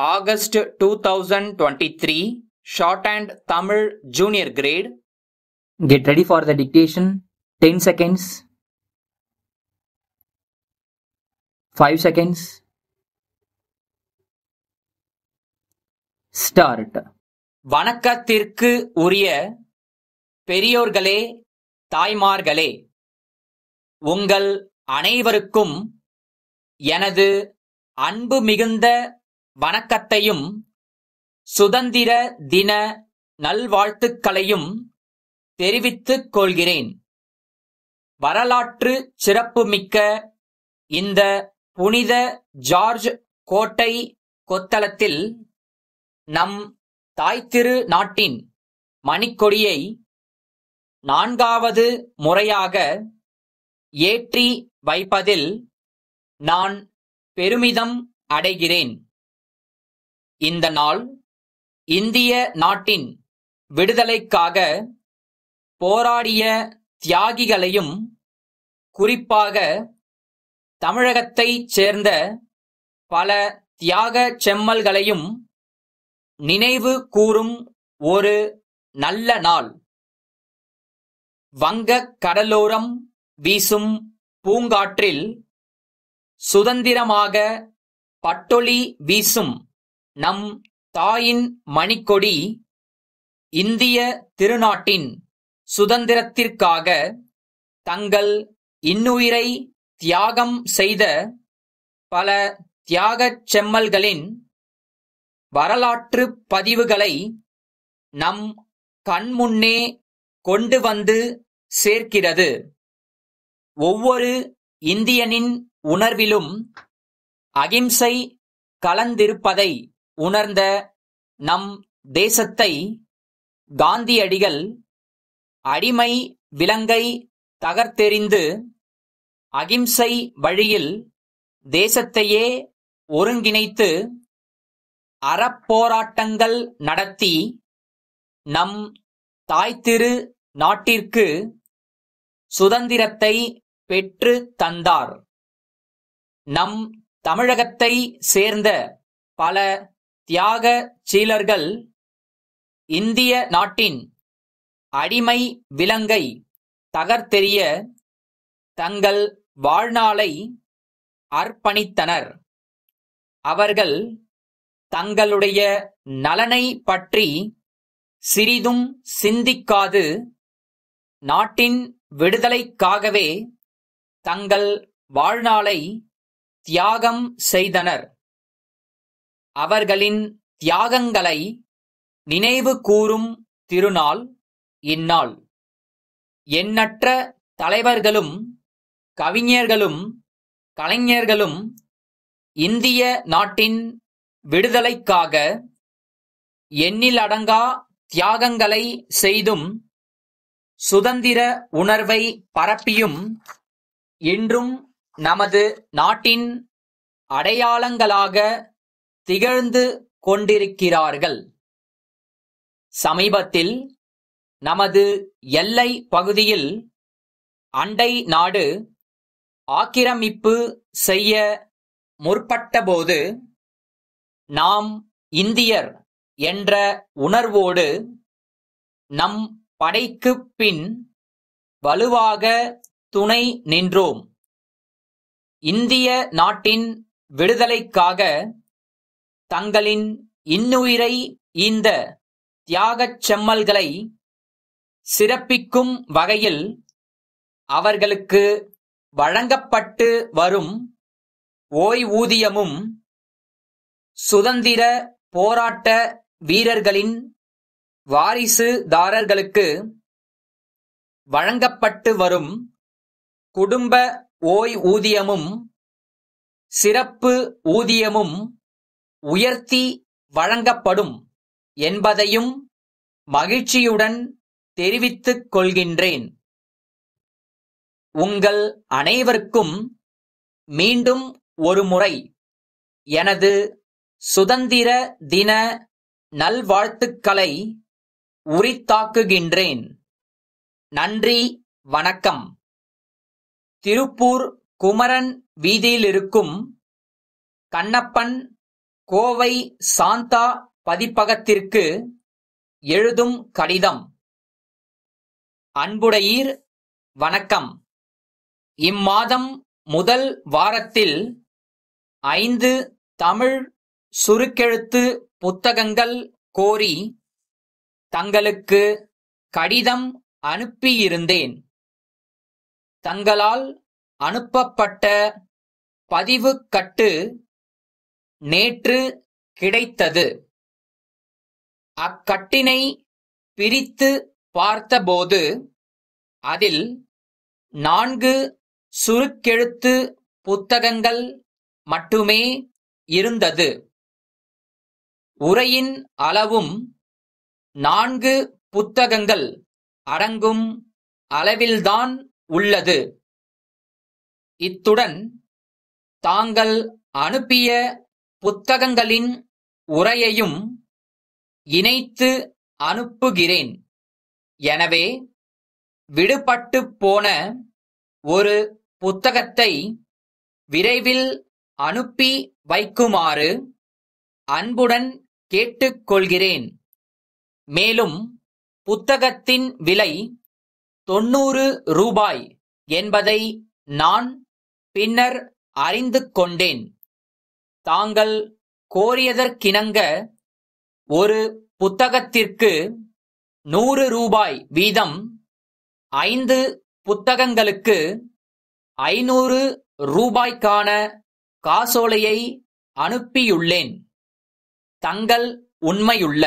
August 2023, Shorthand Tamil Junior Grade. Get ready for the dictation. 10 seconds. 5 seconds. Start. வணக்கத்திற்கு உரிய பெரியோர்களே, தாய்மார்களே, உங்கள் அனைவருக்கும் எனது அன்பு மிகுந்த வணக்கத்தையும் சுதந்திர தின நல்வாழ்த்துக்களையும் தெரிவித்துக் கொள்கிறேன். வரலாற்று சிறப்புமிக்க இந்த புனித ஜார்ஜ் கோட்டை கொத்தளத்தில் நம் தாய்த்திரு நாட்டின் மணிக்கொடியை 4வது முறையாக ஏற்றி வைப்பதில் நான் பெருமிதம் அடைகிறேன். இந்த நாள் இந்திய நாட்டின் விடுதலைக்காக போராடிய தியாகிகளையும், குறிப்பாக தமிழகத்தைச் சேர்ந்த பல தியாக செம்மல்களையும் நினைவு கூறும் ஒரு நல்ல நாள். வங்கக் கடலோரம் வீசும் பூங்காற்றில் சுதந்திரமாக பட்டொளி வீசும் நம் தாயின் மணிக்கொடி இந்திய திருநாட்டின் சுதந்திரத்திற்காக தங்கள் இன்னுயிரை தியாகம் செய்த பல தியாகச் செம்மல்களின் வரலாற்று பதிவுகளை நம் கண்முன்னே கொண்டு வந்து சேர்க்கிறது. ஒவ்வொரு இந்தியனின் உணர்விலும் அகிம்சை கலந்திருப்பதை உணர்ந்த நம் தேசத்தை காந்தியடிகள் அடிமை விலங்கை தகர்த்தெறிந்து அகிம்சை வழியில் தேசத்தையே ஒருங்கிணைத்து அறப்போராட்டங்கள் நடத்தி நம் தாய்த்திரு நாட்டிற்கு சுதந்திரத்தை பெற்று தந்தார். நம் தமிழகத்தை சேர்ந்த பல தியாக சீலர்கள் இந்திய நாட்டின் அடிமை விலங்கை தகர்த்தெறிய தங்கள் வாழ்நாளை அர்ப்பணித்தனர். அவர்கள் தங்களுடைய நலனை பற்றி சிறிதும் சிந்திக்காது நாட்டின் விடுதலைக்காகவே தங்கள் வாழ்நாளை தியாகம் செய்தனர். அவர்களின் தியாகங்களை நினைவு கூறும் திருநாள் இந்நாள். எண்ணற்ற தலைவர்களும் கவிஞர்களும் கலைஞர்களும் இந்திய நாட்டின் விடுதலைக்காக எண்ணிலடங்கா தியாகங்களை செய்தும் சுதந்திர உணர்வை பரப்பியும் இன்றும் நமது நாட்டின் அடையாளங்களாக திகழ்ந்து கொண்டிருக்கிறார்கள். சமீபத்தில் நமது எல்லை பகுதியில் அண்டை நாடு ஆக்கிரமிப்பு செய்ய முற்பட்டபோது நாம் இந்தியர் என்ற உணர்வோடு நம் படைக்குப் பின் வலுவாக துணை நின்றோம். இந்திய நாட்டின் விடுதலைக்காக தங்களின் இன்னுயிரை ஈந்த தியாகச் செம்மல்களை சிறப்பிக்கும் வகையில் அவர்களுக்கு வழங்கப்பட்டு வரும் ஓய்வூதியமும் சுதந்திர போராட்ட வீரர்களின் வாரிசுதாரர்களுக்கு வழங்கப்பட்டு வரும் குடும்ப ஓய்வூதியமும் சிறப்பு ஊதியமும் உயர்த்தி வழங்கப்படும் என்பதையும் மகிழ்ச்சியுடன் தெரிவித்துக் கொள்கின்றேன். உங்கள் அனைவருக்கும் மீண்டும் ஒருமுறை எனது சுதந்திர தின நல்வாழ்த்துக்களை உரித்தாக்குகின்றேன். நன்றி, வணக்கம். திருப்பூர் குமரன் வீதியிலிருக்கும் கண்ணப்பன் கோவை சாந்தா பதிப்பகத்திற்கு எழுதும் கடிதம். அன்புடையீர், வணக்கம். இம்மாதம் முதல் வாரத்தில் 5 தமிழ் சுருக்கெழுத்து புத்தகங்கள் கோரி தங்களுக்கு கடிதம் அனுப்பியிருந்தேன். தங்களால் அனுப்பப்பட்ட பதிவுக்கட்டு நேற்று கிடைத்தது. அக்கட்டினை பிரித்து பார்த்தபோது அதில் 4 சுருக்கெழுத்து புத்தகங்கள் மட்டுமே இருந்தது. உரையின் அளவும் 4 புத்தகங்கள் அடங்கும் அளவில்தான் உள்ளது. இத்துடன் தாங்கள் அனுப்பிய புத்தகங்களின் உரையையும் இணைத்து அனுப்புகிறேன். எனவே விடுபட்டுப் போன ஒரு புத்தகத்தை விரைவில் அனுப்பி வைக்குமாறு அன்புடன் கேட்டுக்கொள்கிறேன். மேலும் புத்தகத்தின் விலை 90 ரூபாய் என்பதை நான் பின்னர் அறிந்து கொண்டேன். தாங்கள் கோரியதற்கிணங்க ஒரு புத்தகத்திற்கு 100 ரூபாய் வீதம் 5 புத்தகங்களுக்கு 500 ரூபாய்க்கான காசோலையை அனுப்பியுள்ளேன். தங்கள் உண்மையுள்ள